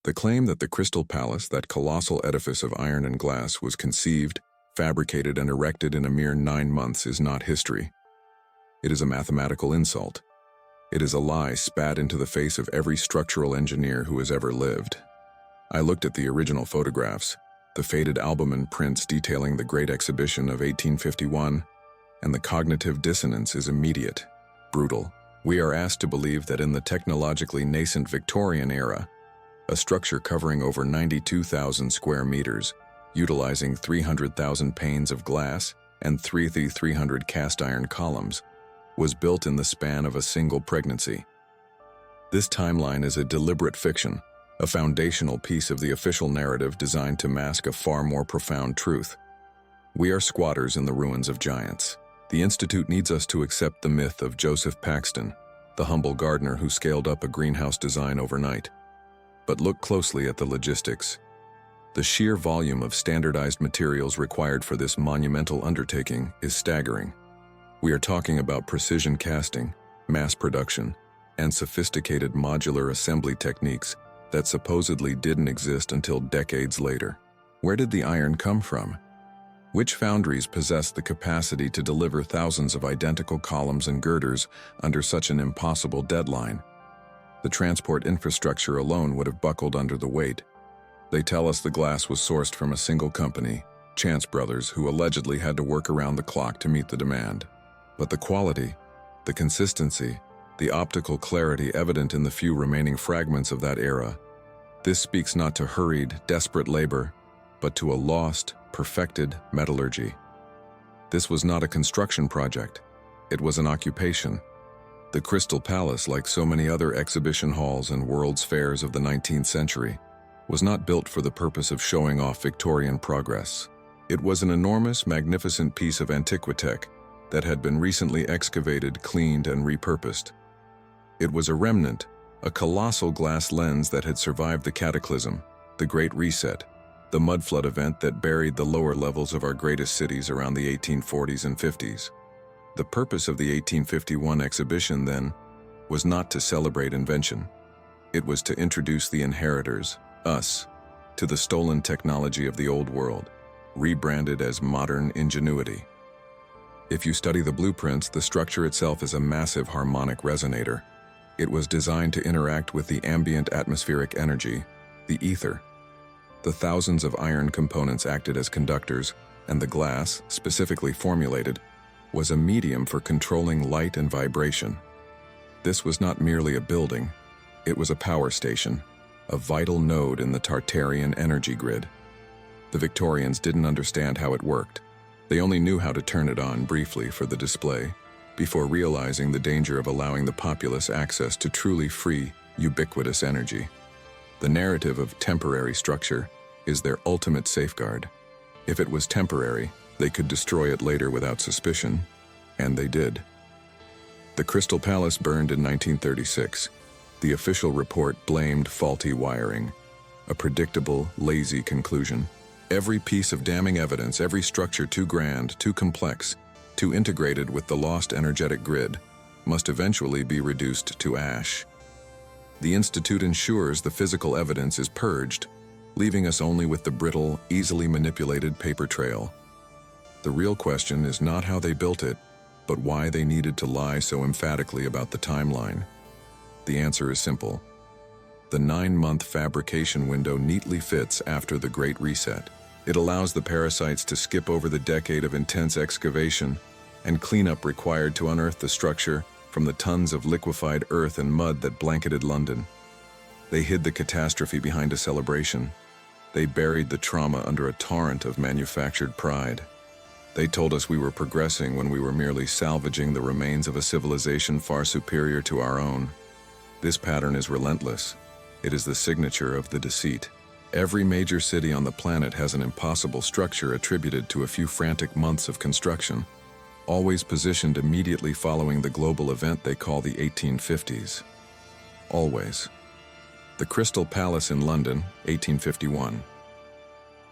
The claim that the Crystal Palace, that colossal edifice of iron and glass, was conceived, fabricated, and erected in a mere 9 months is not history. It is a mathematical insult. It is a lie spat into the face of every structural engineer who has ever lived. I looked at the original photographs, the faded album and prints detailing the Great Exhibition of 1851, and the cognitive dissonance is immediate, brutal. We are asked to believe that in the technologically nascent Victorian era, a structure covering over 92,000 square meters, utilizing 300,000 panes of glass and 300 cast iron columns, was built in the span of a single pregnancy. This timeline is a deliberate fiction, a foundational piece of the official narrative designed to mask a far more profound truth. We are squatters in the ruins of giants. The Institute needs us to accept the myth of Joseph Paxton, the humble gardener who scaled up a greenhouse design overnight. But look closely at the logistics. The sheer volume of standardized materials required for this monumental undertaking is staggering. We are talking about precision casting, mass production, and sophisticated modular assembly techniques that supposedly didn't exist until decades later. Where did the iron come from? Which foundries possessed the capacity to deliver thousands of identical columns and girders under such an impossible deadline? The transport infrastructure alone would have buckled under the weight. They tell us the glass was sourced from a single company, Chance Brothers, who allegedly had to work around the clock to meet the demand. But the quality, the consistency, the optical clarity evident in the few remaining fragments of that era, this speaks not to hurried, desperate labor, but to a lost, perfected metallurgy. This was not a construction project. It was an occupation. The Crystal Palace, like so many other exhibition halls and world's fairs of the 19th century, was not built for the purpose of showing off Victorian progress. It was an enormous, magnificent piece of Antiquitech that had been recently excavated, cleaned, and repurposed. It was a remnant, a colossal glass lens that had survived the cataclysm, the Great Reset, the Mudflood event that buried the lower levels of our greatest cities around the 1840s and 50s. The purpose of the 1851 exhibition, then, was not to celebrate invention. It was to introduce the inheritors, us, to the stolen technology of the old world, rebranded as modern ingenuity. If you study the blueprints, the structure itself is a massive harmonic resonator. It was designed to interact with the ambient atmospheric energy, the ether. The thousands of iron components acted as conductors, and the glass, specifically formulated, was a medium for controlling light and vibration. This was not merely a building, it was a power station, a vital node in the Tartarian energy grid. The Victorians didn't understand how it worked. They only knew how to turn it on briefly for the display, before realizing the danger of allowing the populace access to truly free, ubiquitous energy. The narrative of temporary structure is their ultimate safeguard. If it was temporary, they could destroy it later without suspicion, and they did. The Crystal Palace burned in 1936. The official report blamed faulty wiring, a predictable, lazy conclusion. Every piece of damning evidence, every structure too grand, too complex, too integrated with the lost energetic grid, must eventually be reduced to ash. The Institute ensures the physical evidence is purged, leaving us only with the brittle, easily manipulated paper trail. The real question is not how they built it, but why they needed to lie so emphatically about the timeline. The answer is simple. The 9-month fabrication window neatly fits after the Great Reset. It allows the parasites to skip over the decade of intense excavation and cleanup required to unearth the structure from the tons of liquefied earth and mud that blanketed London. They hid the catastrophe behind a celebration. They buried the trauma under a torrent of manufactured pride. They told us we were progressing when we were merely salvaging the remains of a civilization far superior to our own. This pattern is relentless. It is the signature of the deceit. Every major city on the planet has an impossible structure attributed to a few frantic months of construction, always positioned immediately following the global event they call the 1850s. Always. The Crystal Palace in London, 1851.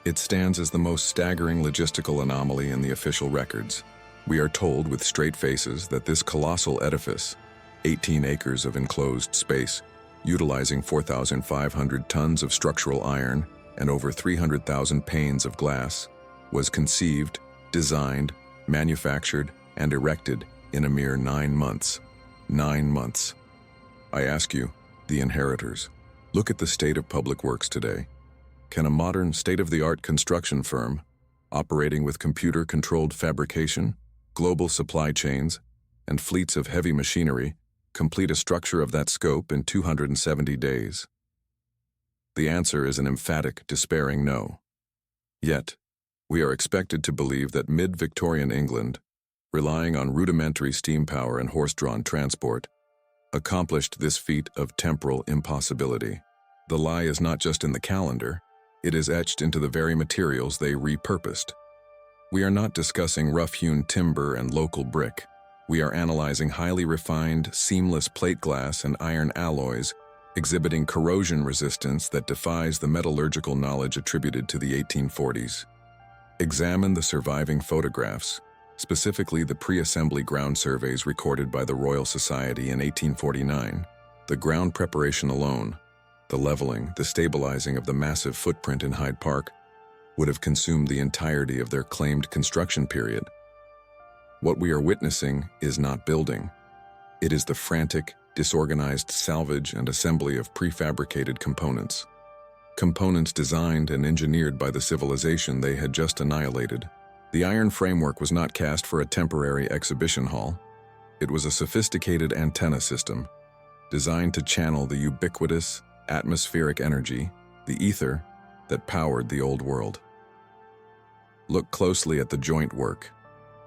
It stands as the most staggering logistical anomaly in the official records. We are told with straight faces that this colossal edifice, 18 acres of enclosed space, utilizing 4,500 tons of structural iron and over 300,000 panes of glass, was conceived, designed, manufactured, and erected in a mere 9 months. 9 months. I ask you, the inheritors, look at the state of public works today. Can a modern, state-of-the-art construction firm, operating with computer-controlled fabrication, global supply chains, and fleets of heavy machinery, complete a structure of that scope in 270 days? The answer is an emphatic, despairing no. Yet, we are expected to believe that mid-Victorian England, relying on rudimentary steam power and horse-drawn transport, accomplished this feat of temporal impossibility. The lie is not just in the calendar, it is etched into the very materials they repurposed. We are not discussing rough-hewn timber and local brick. We are analyzing highly refined, seamless plate glass and iron alloys, exhibiting corrosion resistance that defies the metallurgical knowledge attributed to the 1840s. Examine the surviving photographs, specifically the pre-assembly ground surveys recorded by the Royal Society in 1849. The ground preparation alone, the leveling, the stabilizing of the massive footprint in Hyde Park, would have consumed the entirety of their claimed construction period. What we are witnessing is not building. It is the frantic, disorganized salvage and assembly of prefabricated components. Components designed and engineered by the civilization they had just annihilated. The iron framework was not cast for a temporary exhibition hall. It was a sophisticated antenna system, designed to channel the ubiquitous, atmospheric energy, the ether, that powered the old world. Look closely at the joint work.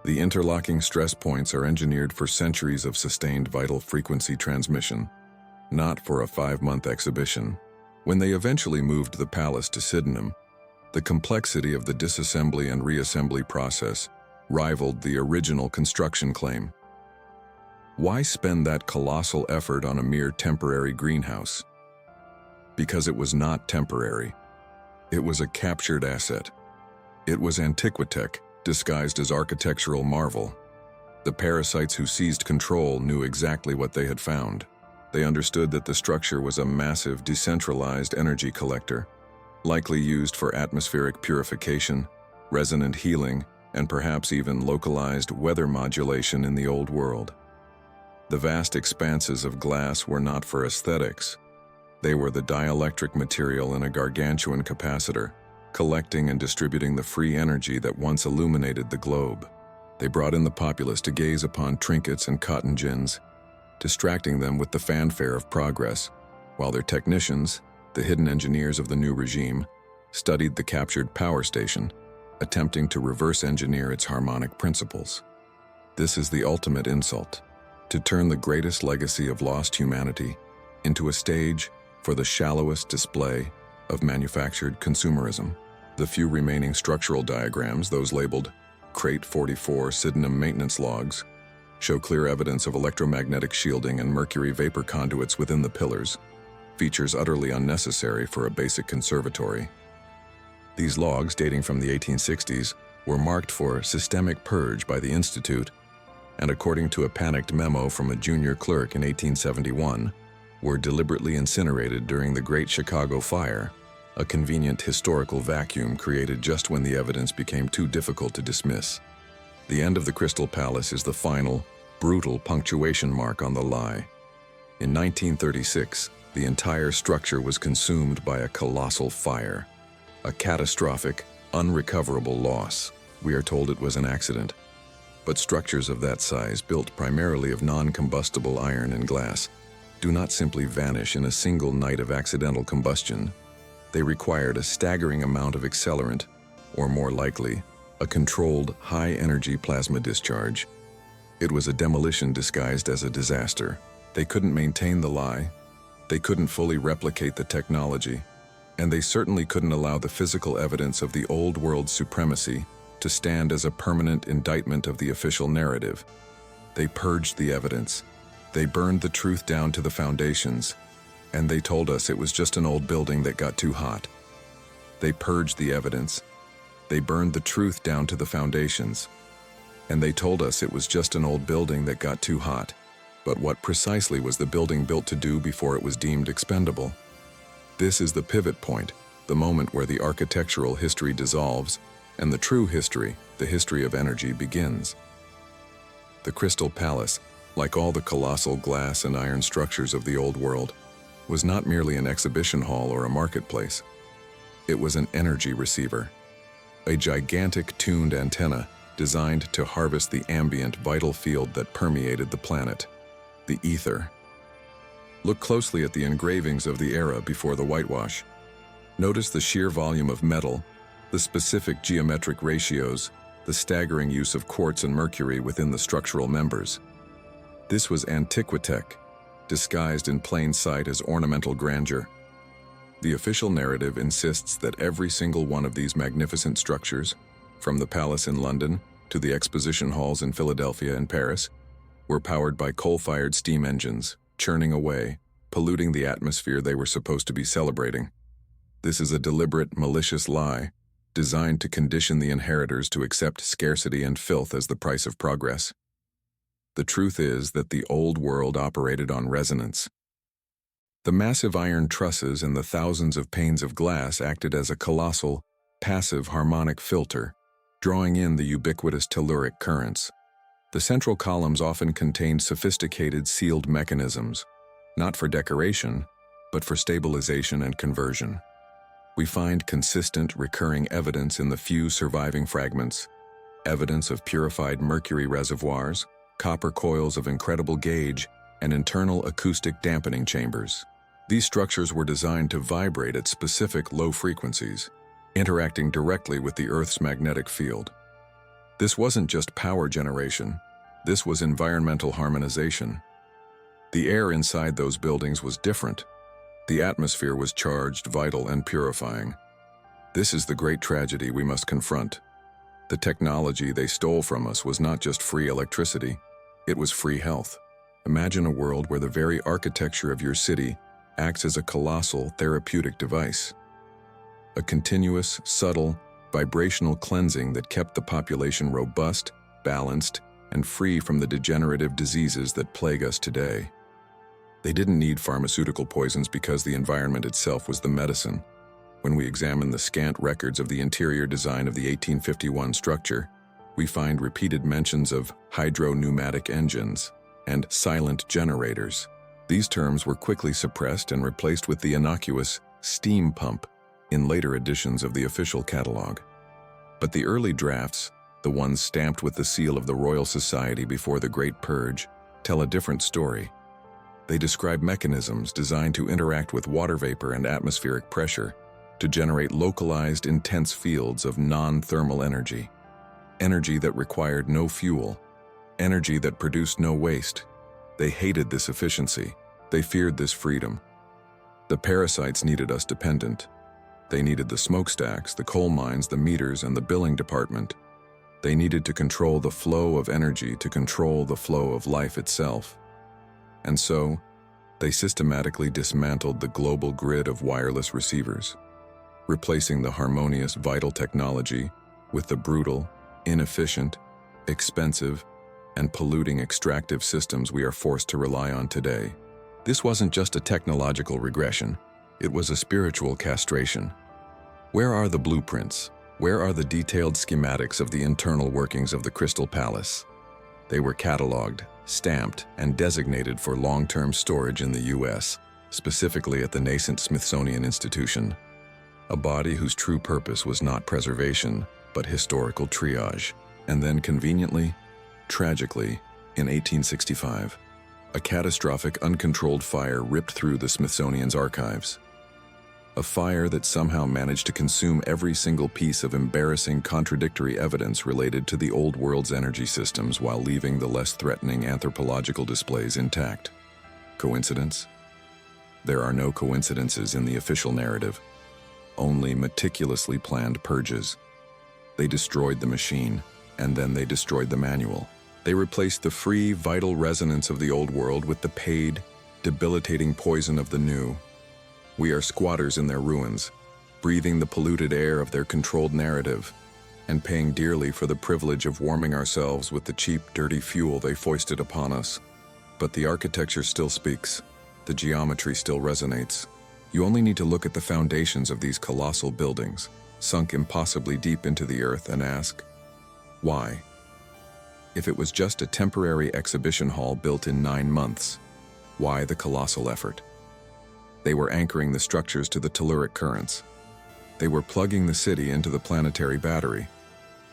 The interlocking stress points are engineered for centuries of sustained vital frequency transmission, not for a 5-month exhibition. When they eventually moved the palace to Sydenham, the complexity of the disassembly and reassembly process rivaled the original construction claim. Why spend that colossal effort on a mere temporary greenhouse? Because it was not temporary. It was a captured asset. It was Antiquitech, disguised as architectural marvel. The parasites who seized control knew exactly what they had found. They understood that the structure was a massive, decentralized energy collector, likely used for atmospheric purification, resonant healing, and perhaps even localized weather modulation in the old world. The vast expanses of glass were not for aesthetics. They were the dielectric material in a gargantuan capacitor, collecting and distributing the free energy that once illuminated the globe. They brought in the populace to gaze upon trinkets and cotton gins, distracting them with the fanfare of progress, while their technicians, the hidden engineers of the new regime, studied the captured power station, attempting to reverse engineer its harmonic principles. This is the ultimate insult, to turn the greatest legacy of lost humanity into a stage for the shallowest display of manufactured consumerism. The few remaining structural diagrams, those labeled Crate 44 Sydenham maintenance logs, show clear evidence of electromagnetic shielding and mercury vapor conduits within the pillars, features utterly unnecessary for a basic conservatory. These logs, dating from the 1860s, were marked for systemic purge by the Institute, and according to a panicked memo from a junior clerk in 1871, were deliberately incinerated during the Great Chicago Fire, a convenient historical vacuum created just when the evidence became too difficult to dismiss. The end of the Crystal Palace is the final, brutal punctuation mark on the lie. In 1936, the entire structure was consumed by a colossal fire, a catastrophic, unrecoverable loss. We are told it was an accident. But structures of that size, built primarily of non-combustible iron and glass, do not simply vanish in a single night of accidental combustion. They required a staggering amount of accelerant, or more likely, a controlled, high-energy plasma discharge. It was a demolition disguised as a disaster. They couldn't maintain the lie, they couldn't fully replicate the technology, and they certainly couldn't allow the physical evidence of the old world's supremacy to stand as a permanent indictment of the official narrative. They purged the evidence. They burned the truth down to the foundations, and they told us it was just an old building that got too hot. They purged the evidence. They burned the truth down to the foundations, and they told us it was just an old building that got too hot. But what precisely was the building built to do before it was deemed expendable? This is the pivot point, the moment where the architectural history dissolves and the true history, the history of energy, begins. The Crystal Palace, like all the colossal glass and iron structures of the Old World, was not merely an exhibition hall or a marketplace. It was an energy receiver, a gigantic tuned antenna designed to harvest the ambient vital field that permeated the planet, the ether. Look closely at the engravings of the era before the whitewash. Notice the sheer volume of metal, the specific geometric ratios, the staggering use of quartz and mercury within the structural members. This was Antiquitech, disguised in plain sight as ornamental grandeur. The official narrative insists that every single one of these magnificent structures, from the palace in London to the exposition halls in Philadelphia and Paris, were powered by coal-fired steam engines, churning away, polluting the atmosphere they were supposed to be celebrating. This is a deliberate, malicious lie, designed to condition the inheritors to accept scarcity and filth as the price of progress. The truth is that the Old World operated on resonance. The massive iron trusses and the thousands of panes of glass acted as a colossal, passive harmonic filter, drawing in the ubiquitous telluric currents. The central columns often contained sophisticated sealed mechanisms, not for decoration, but for stabilization and conversion. We find consistent, recurring evidence in the few surviving fragments, evidence of purified mercury reservoirs, copper coils of incredible gauge, and internal acoustic dampening chambers. These structures were designed to vibrate at specific low frequencies, interacting directly with the Earth's magnetic field. This wasn't just power generation, this was environmental harmonization. The air inside those buildings was different. The atmosphere was charged, vital, and purifying. This is the great tragedy we must confront. The technology they stole from us was not just free electricity, it was free health. Imagine a world where the very architecture of your city acts as a colossal therapeutic device. A continuous, subtle, vibrational cleansing that kept the population robust, balanced, and free from the degenerative diseases that plague us today. They didn't need pharmaceutical poisons because the environment itself was the medicine. When we examine the scant records of the interior design of the 1851 structure, we find repeated mentions of hydro-pneumatic engines and silent generators. These terms were quickly suppressed and replaced with the innocuous steam pump in later editions of the official catalog. But the early drafts, the ones stamped with the seal of the Royal Society before the Great Purge, tell a different story. They describe mechanisms designed to interact with water vapor and atmospheric pressure to generate localized, intense fields of non-thermal energy. Energy that required no fuel, energy that produced no waste. They hated this efficiency. They feared this freedom. The parasites needed us dependent. They needed the smokestacks, the coal mines, the meters, and the billing department. They needed to control the flow of energy to control the flow of life itself. And so, they systematically dismantled the global grid of wireless receivers, replacing the harmonious vital technology with the brutal, inefficient, expensive, and polluting extractive systems we are forced to rely on today. This wasn't just a technological regression, it was a spiritual castration. Where are the blueprints? Where are the detailed schematics of the internal workings of the Crystal Palace? They were cataloged, stamped, and designated for long-term storage in the U.S., specifically at the nascent Smithsonian Institution, a body whose true purpose was not preservation, but historical triage. And then conveniently, tragically, in 1865, a catastrophic, uncontrolled fire ripped through the Smithsonian's archives. A fire that somehow managed to consume every single piece of embarrassing, contradictory evidence related to the Old World's energy systems while leaving the less threatening anthropological displays intact. Coincidence? There are no coincidences in the official narrative, only meticulously planned purges. They destroyed the machine, and then they destroyed the manual. They replaced the free, vital resonance of the Old World with the paid, debilitating poison of the new. We are squatters in their ruins, breathing the polluted air of their controlled narrative, and paying dearly for the privilege of warming ourselves with the cheap, dirty fuel they foisted upon us. But the architecture still speaks. The geometry still resonates. You only need to look at the foundations of these colossal buildings, sunk impossibly deep into the earth, and ask, why? If it was just a temporary exhibition hall built in 9 months, why the colossal effort? They were anchoring the structures to the telluric currents. They were plugging the city into the planetary battery.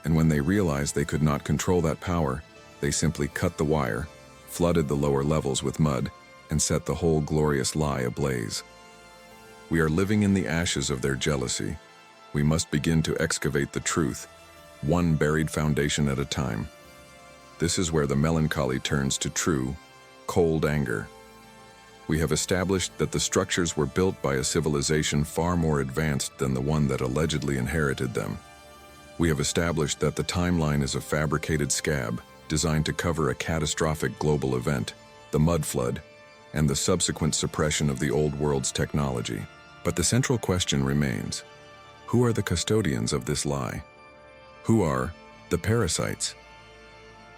And when they realized they could not control that power, they simply cut the wire, flooded the lower levels with mud, and set the whole glorious lie ablaze. We are living in the ashes of their jealousy. We must begin to excavate the truth, one buried foundation at a time. This is where the melancholy turns to true, cold anger. We have established that the structures were built by a civilization far more advanced than the one that allegedly inherited them. We have established that the timeline is a fabricated scab designed to cover a catastrophic global event, the Mudflood, and the subsequent suppression of the old world's technology. But the central question remains: who are the custodians of this lie? Who are the parasites?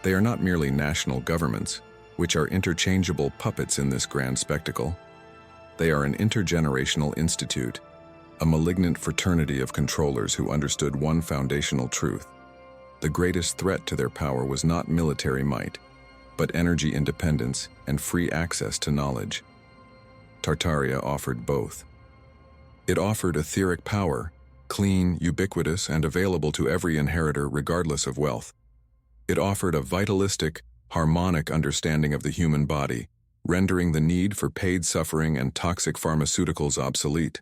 They are not merely national governments, which are interchangeable puppets in this grand spectacle. They are an intergenerational institute, a malignant fraternity of controllers who understood one foundational truth. The greatest threat to their power was not military might, but energy independence and free access to knowledge. Tartaria offered both. It offered etheric power, clean, ubiquitous, and available to every inheritor regardless of wealth. It offered a vitalistic, harmonic understanding of the human body, rendering the need for paid suffering and toxic pharmaceuticals obsolete.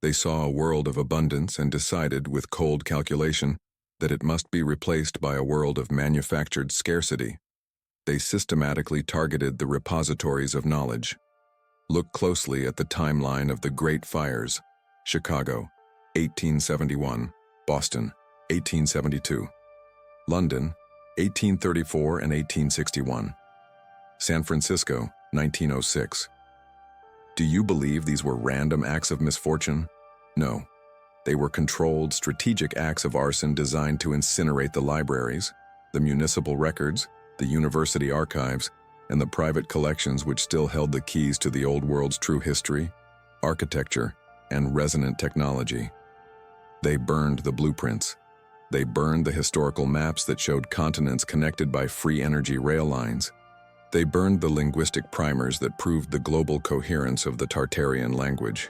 They saw a world of abundance and decided, with cold calculation, that it must be replaced by a world of manufactured scarcity. They systematically targeted the repositories of knowledge. Look closely at the timeline of the Great Fires: Chicago, 1871, Boston, 1872, London, 1834 and 1861, San Francisco, 1906. Do you believe these were random acts of misfortune? No. They were controlled, strategic acts of arson designed to incinerate the libraries, the municipal records, the university archives, and the private collections which still held the keys to the old world's true history, architecture, and resonant technology. They burned the blueprints. They burned the historical maps that showed continents connected by free energy rail lines. They burned the linguistic primers that proved the global coherence of the Tartarian language.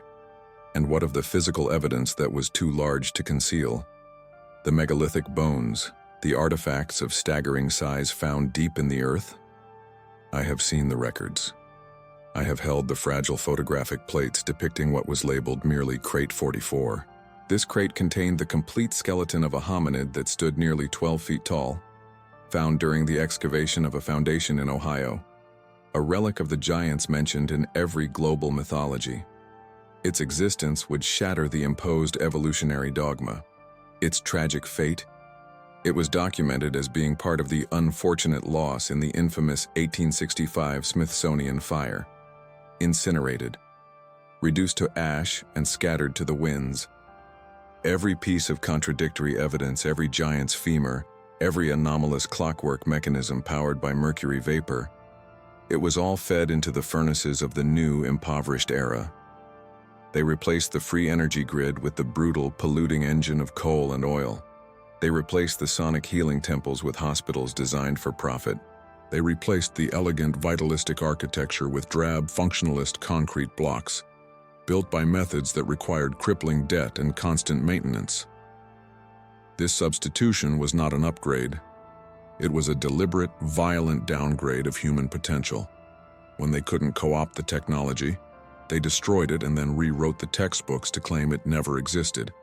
And what of the physical evidence that was too large to conceal? The megalithic bones, the artifacts of staggering size found deep in the earth? I have seen the records. I have held the fragile photographic plates depicting what was labeled merely Crate 44. This crate contained the complete skeleton of a hominid that stood nearly 12 feet tall, found during the excavation of a foundation in Ohio, a relic of the giants mentioned in every global mythology. Its existence would shatter the imposed evolutionary dogma. Its tragic fate? It was documented as being part of the unfortunate loss in the infamous 1865 Smithsonian fire. Incinerated, reduced to ash and scattered to the winds. Every piece of contradictory evidence, every giant's femur, every anomalous clockwork mechanism powered by mercury vapor, it was all fed into the furnaces of the new impoverished era. They replaced the free energy grid with the brutal, polluting engine of coal and oil. They replaced the sonic healing temples with hospitals designed for profit. They replaced the elegant, vitalistic architecture with drab, functionalist concrete blocks, built by methods that required crippling debt and constant maintenance. This substitution was not an upgrade. It was a deliberate, violent downgrade of human potential. When they couldn't co-opt the technology, they destroyed it and then rewrote the textbooks to claim it never existed.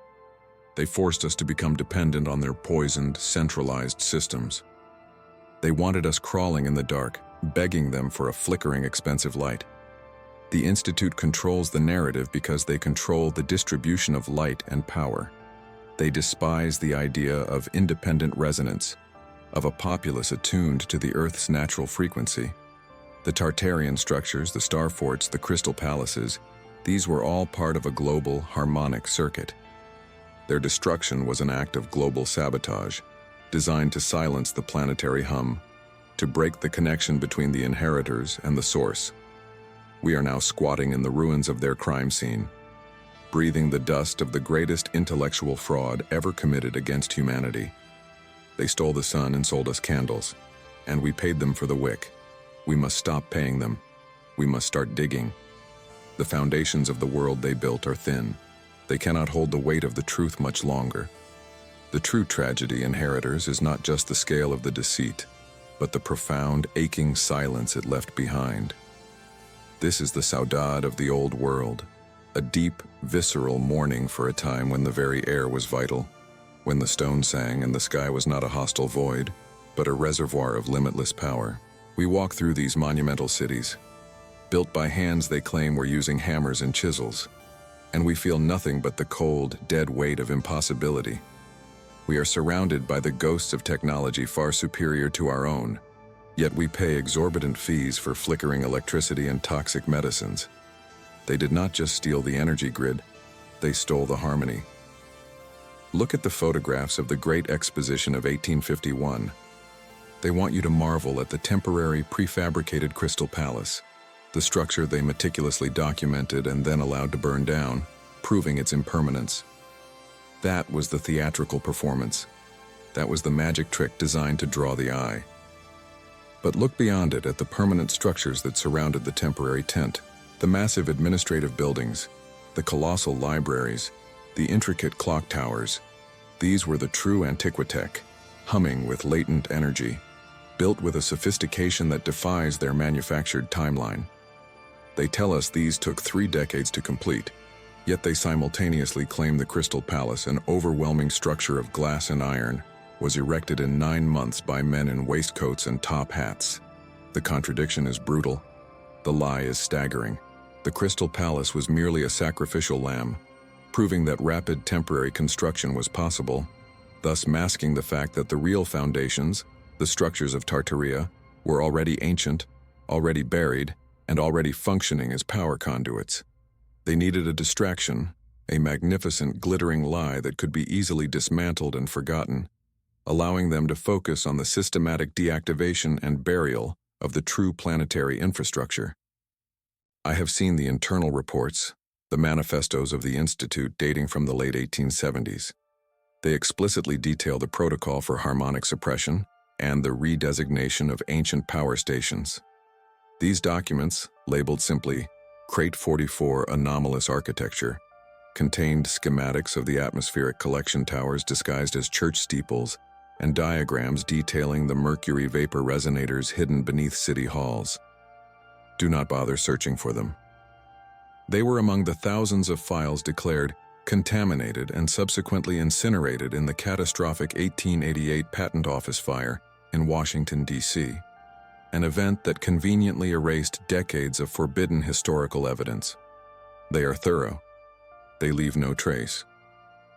They forced us to become dependent on their poisoned, centralized systems. They wanted us crawling in the dark, begging them for a flickering, expensive light. The Institute controls the narrative because they control the distribution of light and power. They despise the idea of independent resonance, of a populace attuned to the Earth's natural frequency. The Tartarian structures, the Star Forts, the Crystal Palaces, these were all part of a global, harmonic circuit. Their destruction was an act of global sabotage, designed to silence the planetary hum. to break the connection between the inheritors and the source. We are now squatting in the ruins of their crime scene, breathing the dust of the greatest intellectual fraud ever committed against humanity. They stole the sun and sold us candles, and we paid them for the wick. We must stop paying them. We must start digging. The foundations of the world they built are thin. They cannot hold the weight of the truth much longer. The true tragedy, inheritors, is not just the scale of the deceit, but the profound, aching silence it left behind. This is the saudade of the old world, a deep, visceral mourning for a time when the very air was vital, when the stone sang and the sky was not a hostile void, but a reservoir of limitless power. We walk through these monumental cities, built by hands they claim were using hammers and chisels, and we feel nothing but the cold, dead weight of impossibility. We are surrounded by the ghosts of technology far superior to our own, yet we pay exorbitant fees for flickering electricity and toxic medicines. They did not just steal the energy grid, they stole the harmony. Look at the photographs of the Great Exposition of 1851. They want you to marvel at the temporary, prefabricated Crystal Palace, the structure they meticulously documented and then allowed to burn down, proving its impermanence. That was the theatrical performance. That was the magic trick designed to draw the eye. But look beyond it at the permanent structures that surrounded the temporary tent. The massive administrative buildings, the colossal libraries, the intricate clock towers. These were the true Antiquitech, humming with latent energy, built with a sophistication that defies their manufactured timeline. They tell us these took 3 decades to complete, yet they simultaneously claim the Crystal Palace, an overwhelming structure of glass and iron, was erected in 9 months by men in waistcoats and top hats. The contradiction is brutal. The lie is staggering. The Crystal Palace was merely a sacrificial lamb, proving that rapid temporary construction was possible, thus masking the fact that the real foundations, the structures of Tartaria, were already ancient, already buried, and already functioning as power conduits. They needed a distraction, a magnificent, glittering lie that could be easily dismantled and forgotten, allowing them to focus on the systematic deactivation and burial of the true planetary infrastructure. I have seen the internal reports, the manifestos of the Institute dating from the late 1870s. They explicitly detail the protocol for harmonic suppression and the redesignation of ancient power stations. These documents, labeled simply Crate 44 Anomalous Architecture, contained schematics of the atmospheric collection towers disguised as church steeples and diagrams detailing the mercury vapor resonators hidden beneath city halls. Do not bother searching for them. They were among the thousands of files declared contaminated and subsequently incinerated in the catastrophic 1888 Patent Office fire in Washington, D.C., an event that conveniently erased decades of forbidden historical evidence. They are thorough. They leave no trace.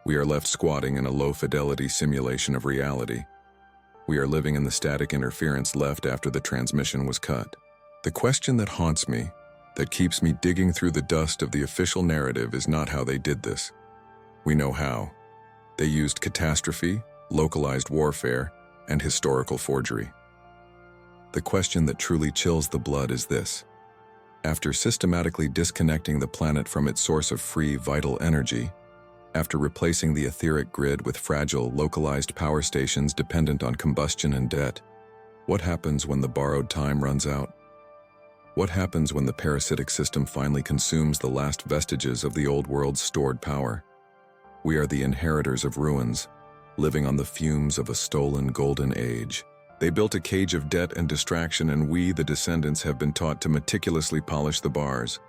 We are left squatting in a low-fidelity simulation of reality. We are living in the static interference left after the transmission was cut. The question that haunts me, that keeps me digging through the dust of the official narrative, is not how they did this. We know how. They used catastrophe, localized warfare, and historical forgery. The question that truly chills the blood is this. After systematically disconnecting the planet from its source of free, vital energy, after replacing the etheric grid with fragile, localized power stations dependent on combustion and debt, what happens when the borrowed time runs out? What happens when the parasitic system finally consumes the last vestiges of the old world's stored power? We are the inheritors of ruins, living on the fumes of a stolen golden age. They built a cage of debt and distraction, and we, the descendants, have been taught to meticulously polish the bars.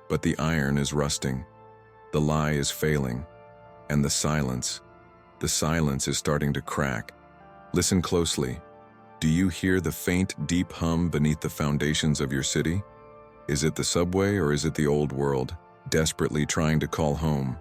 But the iron is rusting, the lie is failing, and the silence is starting to crack. Listen closely. Do you hear the faint, deep hum beneath the foundations of your city? Is it the subway or is it the old world, desperately trying to call home?